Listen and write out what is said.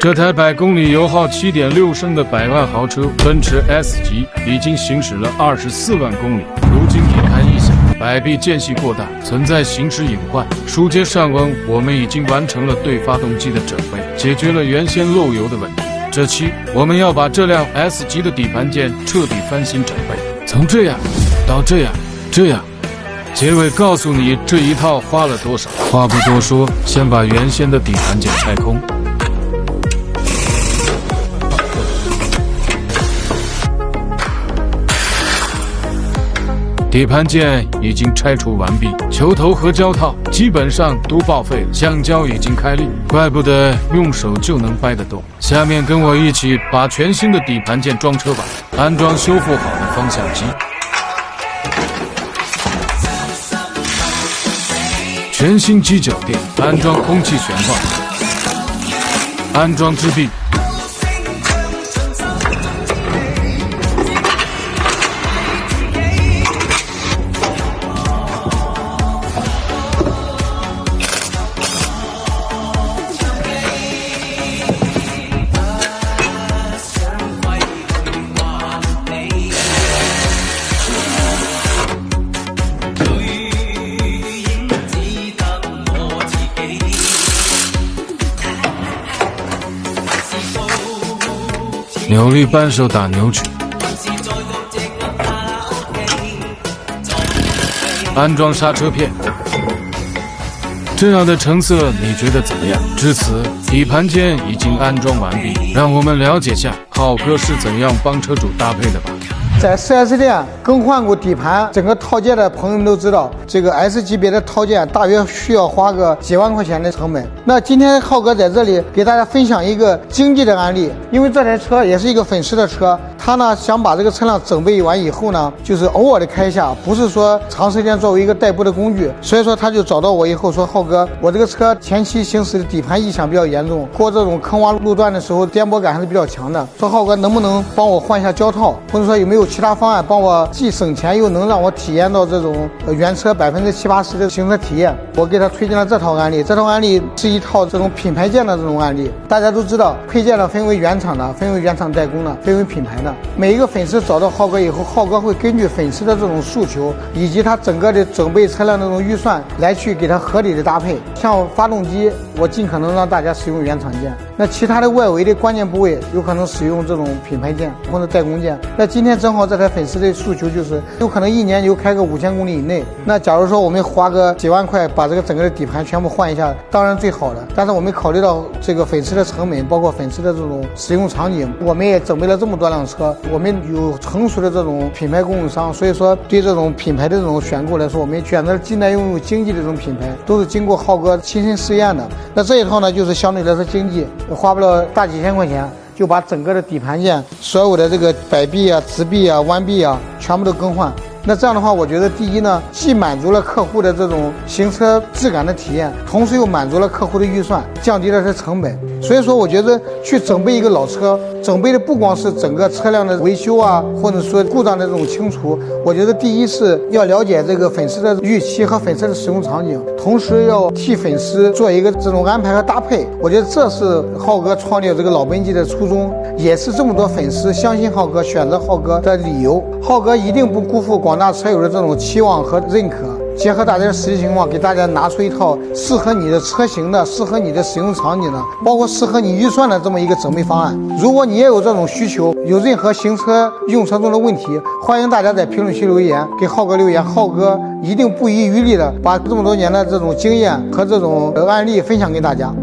这台100公里油耗7.6升的百万豪车奔驰 S 级已经行驶了24万公里，如今底盘异响，摆臂间隙过大，存在行驶隐患。书接上文，我们已经完成了对发动机的整备，解决了原先漏油的问题。这期我们要把这辆 S 级的底盘件彻底翻新整备，从这样到这样。结尾告诉你这一套花了多少。话不多说，先把原先的底盘件拆空。底盘件已经拆除完毕，球头和胶套基本上都报废了，橡胶已经开力，怪不得用手就能掰得动。下面跟我一起把全新的底盘件装车吧，安装修复好的方向机，全新机脚垫，安装空气悬挂，安装支臂。扭力扳手打扭曲，安装刹车片。这样的成色你觉得怎么样？至此，底盘件已经安装完毕，让我们了解下浩哥是怎样帮车主搭配的吧。在 4S 店更换过底盘整个套件的朋友们都知道，这个 S 级别的套件大约需要花个几万块钱的成本。那今天浩哥在这里给大家分享一个经济的案例，因为这台车也是一个粉丝的车，他呢想把这个车辆整备完以后呢，就是偶尔的开一下，不是说长时间作为一个代步的工具，所以说他就找到我以后说，浩哥，我这个车前期行驶的底盘异响比较严重，过这种坑洼路段的时候颠簸感还是比较强的，说浩哥能不能帮我换一下胶套，或者说有没有其他方案帮我既省钱又能让我体验到这种原车70%-80%的行车体验。我给他推荐了这套案例，这套案例是一套这种品牌件的这种案例。大家都知道配件呢分为原厂的，分为原厂代工的，分为品牌的。每一个粉丝找到浩哥以后，浩哥会根据粉丝的这种诉求以及他整个的整备车辆的这种预算来去给他合理的搭配。像发动机我尽可能让大家使用原厂件，那其他的外围的关键部位有可能使用这种品牌件或者代工件。那今天正好这台粉丝的诉求就是有可能一年就开个5000公里以内，那假如说我们花个几万块把这个整个的底盘全部换一下，当然最好的，但是我们考虑到这个粉丝的成本，包括粉丝的这种使用场景，我们也准备了这么多辆车，我们有成熟的这种品牌供应商，所以说对这种品牌的这种选购来说，我们选择既耐用又经济的这种品牌，都是经过浩哥亲身试验的。那这一套呢就是相对来说经济，花不了大几千块钱就把整个的底盘件所有的这个摆臂啊、直臂啊、弯臂啊全部都更换。那这样的话，我觉得第一呢，既满足了客户的这种行车质感的体验，同时又满足了客户的预算，降低了它成本。所以说我觉得去整备一个老车，整备的不光是整个车辆的维修啊，或者说故障的这种清除，我觉得第一是要了解这个粉丝的预期和粉丝的使用场景，同时要替粉丝做一个这种安排和搭配。我觉得这是浩哥创立这个老奔记的初衷，也是这么多粉丝相信浩哥、选择浩哥的理由。浩哥一定不辜负广大车友的这种期望和认可，结合大家的实际情况，给大家拿出一套适合你的车型的、适合你的使用场景的，包括适合你预算的这么一个整备方案。如果你也有这种需求，有任何行车用车中的问题，欢迎大家在评论区留言，给浩哥留言，浩哥一定不遗余力的把这么多年的这种经验和这种案例分享给大家。